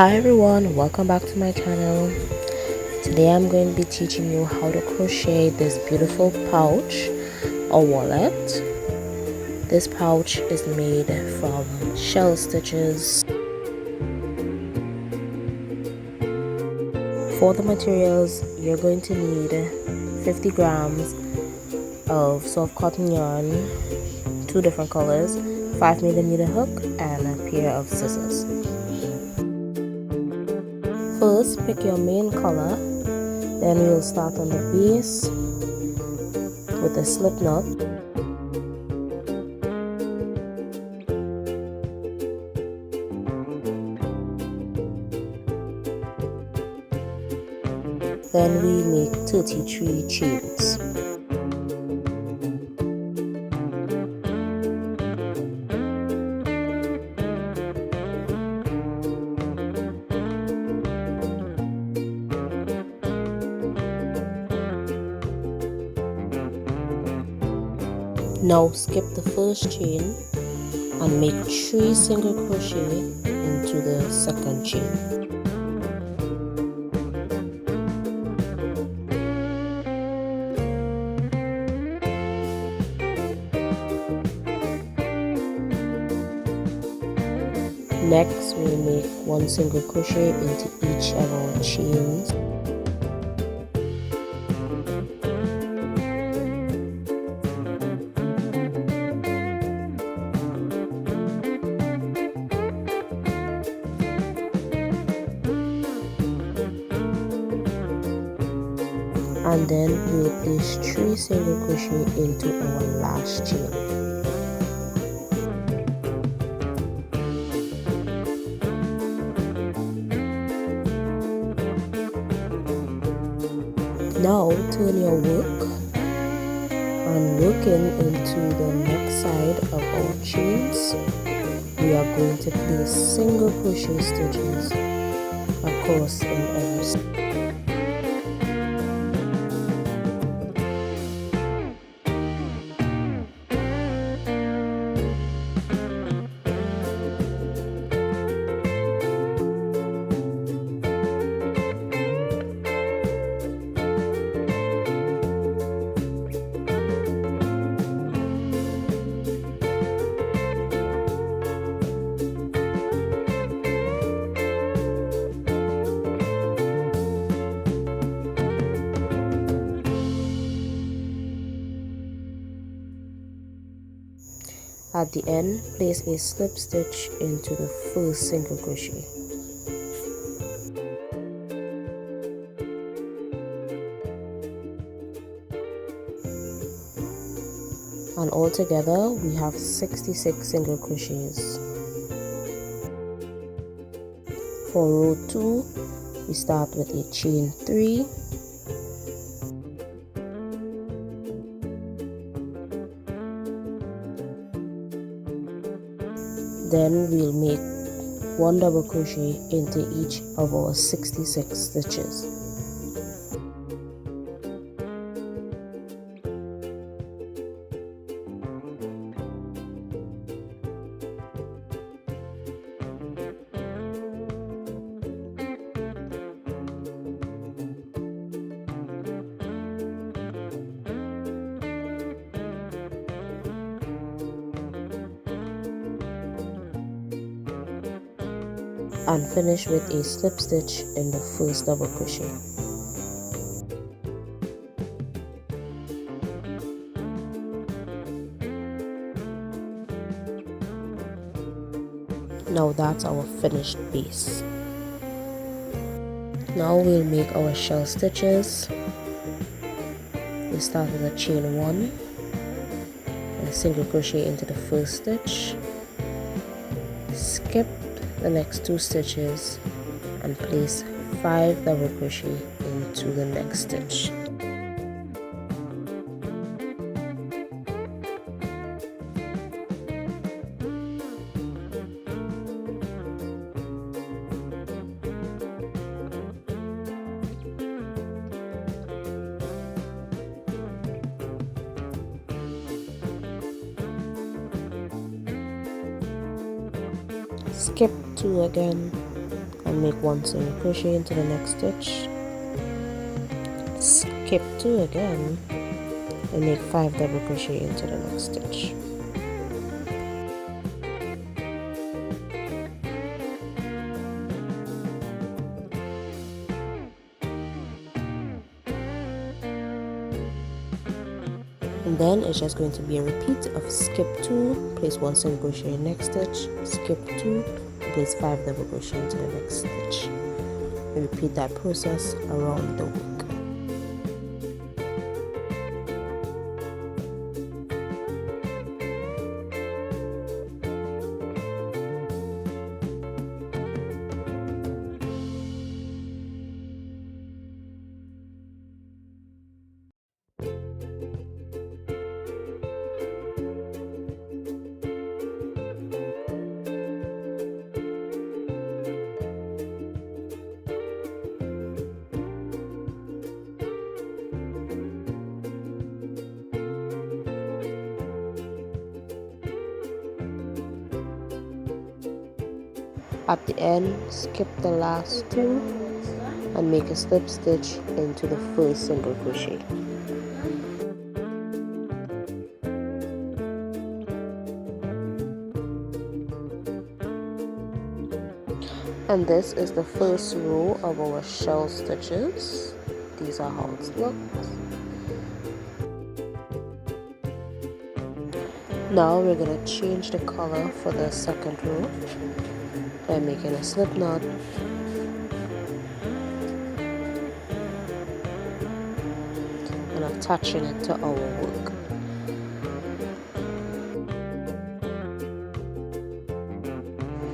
Hi everyone, welcome back to my channel. Today I'm going to be teaching you how to crochet this beautiful pouch or wallet. This pouch is made from shell stitches. For the materials, you're going to need 50 grams of soft cotton yarn, 2 different colors, 5mm hook, and a pair of scissors. First, pick your main color, then we will start on the base with a slip knot. Then we make 33 chains. Now skip the first chain and make 3 single crochet into the second chain. Next, we make 1 single crochet into each of our chains. And then we will place 3 single crochet into our last chain. Now turn your work and working into the next side of our chains. We are going to place single crochet stitches across in every stitch. At the end, place a slip stitch into the first single crochet. And altogether, we have 66 single crochets. For row 2, we start with a chain 3. Then we'll make 1 double crochet into each of our 66 stitches. And finish with a slip stitch in the first double crochet. Now that's our finished base. Now we'll make our shell stitches. We start with a chain 1 and a single crochet into the first stitch. Skip the next 2 stitches and place 5 double crochet into the next stitch. Skip 2 again and and make 1 single crochet into the next stitch, skip 2 again and make 5 double crochet into the next stitch. And then it's just going to be a repeat of skip 2, place 1 single crochet in next stitch, skip 2, place 5 double crochet into the next stitch. And repeat that process around the hook. At the end, skip the last 2 and make a slip stitch into the first single crochet. And this is the first row of our shell stitches. These are how it looks. Now we're going to change the color for the second row by making a slip knot and attaching it to our work.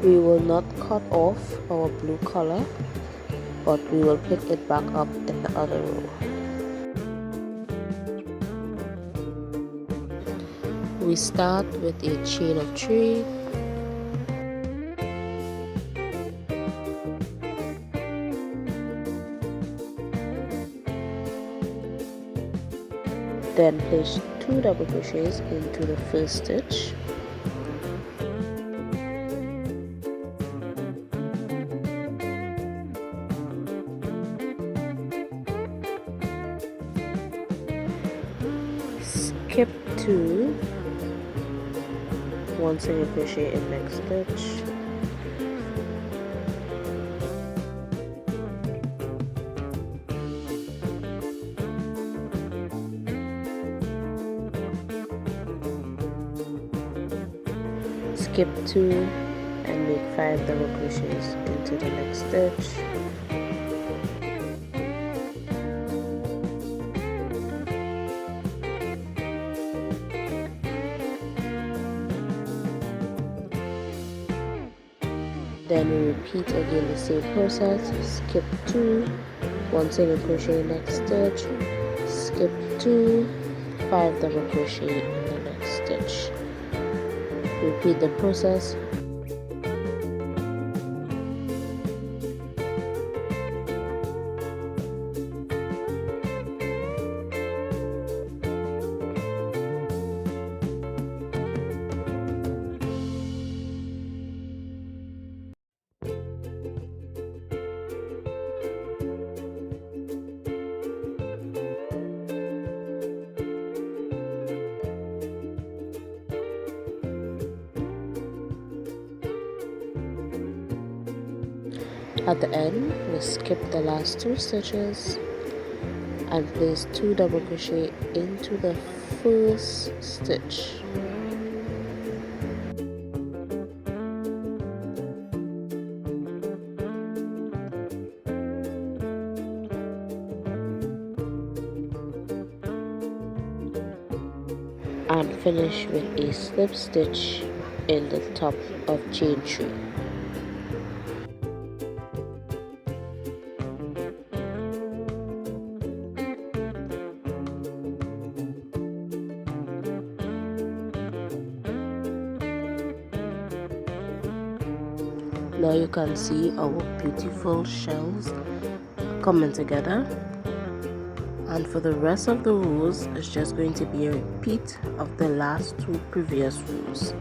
We will not cut off our blue color, but we will pick it back up in the other row. We start with a chain of 3, then place 2 double crochets into the first stitch, skip 2, 1 single crochet in next stitch, skip 2 and make 5 double crochets into the next stitch, then we repeat again the same process, skip 2, 1 single crochet next stitch, skip 2, 5 double crochet in the next stitch. Repeat the process. At the end, we skip the last 2 stitches and place 2 double crochet into the first stitch. And finish with a slip stitch in the top of chain 3. Now you can see our beautiful shells coming together, and for the rest of the rows it's just going to be a repeat of the last 2 previous rows.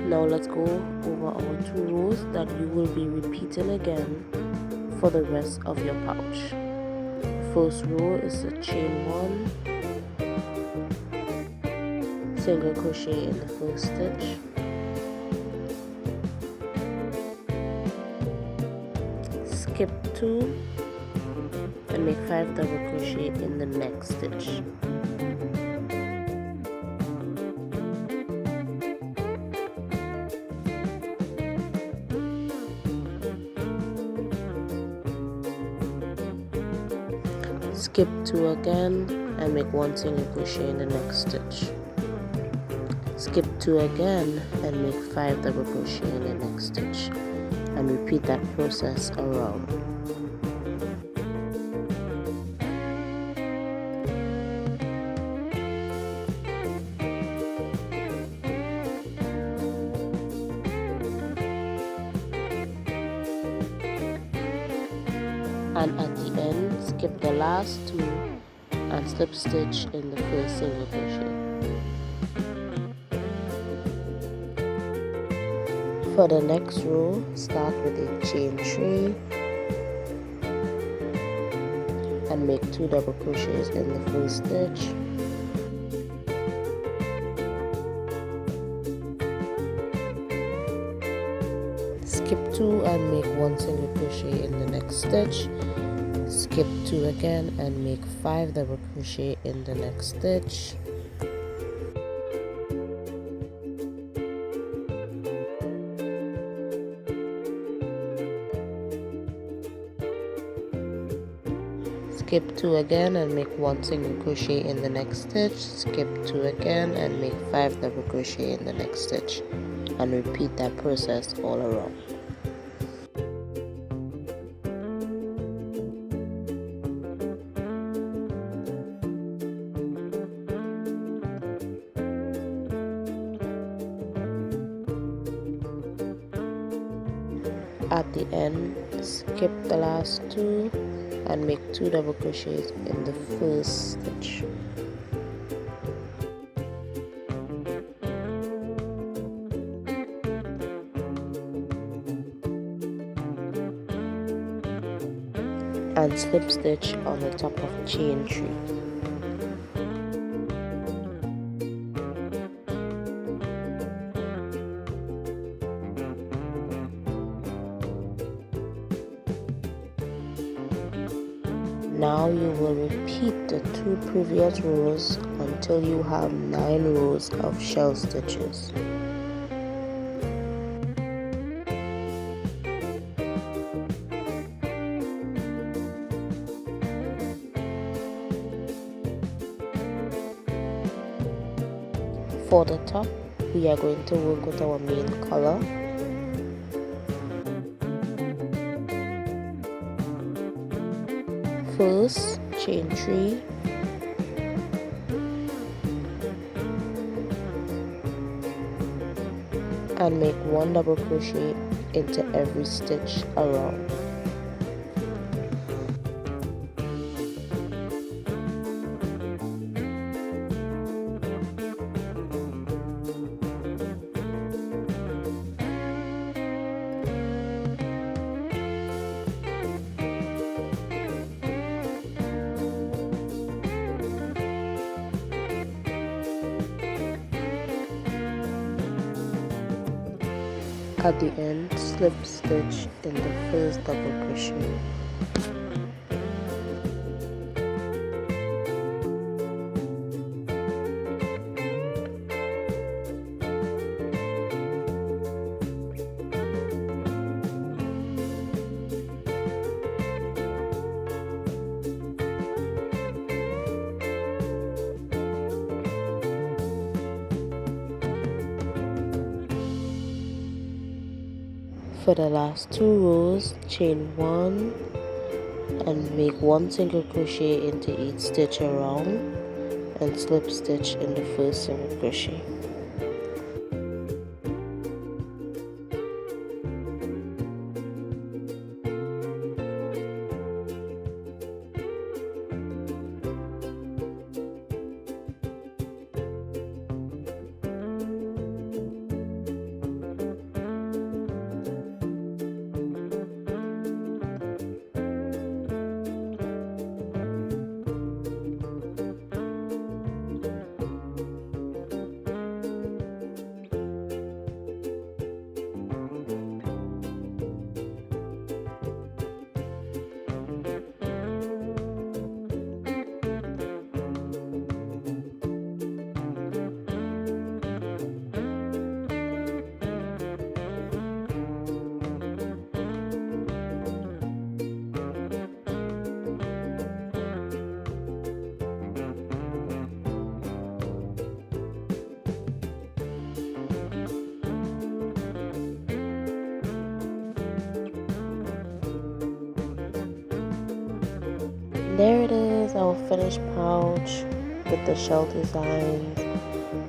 Now let's go over over our 2 rows that you will be repeating again for the rest of your pouch. First row is a chain 1, single crochet in the first stitch, skip 2 and make 5 double crochet in the next stitch. Skip 2 again and make 1 single crochet in the next stitch. Skip 2 again and make 5 double crochet in the next stitch, and repeat that process around. And at the end, skip the last 2 and slip stitch in the first single crochet. For the next row, start with a chain 3 and make 2 double crochets in the first stitch. Skip 2 and make 1 single crochet in the next stitch. Skip 2 again and make 5 double crochet in the next stitch. Skip 2 again and make 1 single crochet in the next stitch. Skip 2 again and make 5 double crochet in the next stitch, and repeat that process all around. At the end, skip the last 2 and make 2 double crochets in the first stitch. And slip stitch on the top of chain 3. Now you will repeat the 2 previous rows until you have 9 rows of shell stitches. For the top, we are going to work with our main color. First, chain 3, and make 1 double crochet into every stitch around. At the end, slip stitch in the first double crochet. For the last 2 rows, chain 1 and make 1 single crochet into each stitch around, and slip stitch in the first single crochet. There it is, our finished pouch with the shell designs.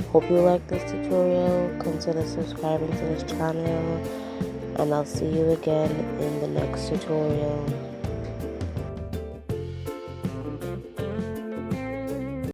Hope you like this tutorial. Consider subscribing to this channel, and I'll see you again in the next tutorial.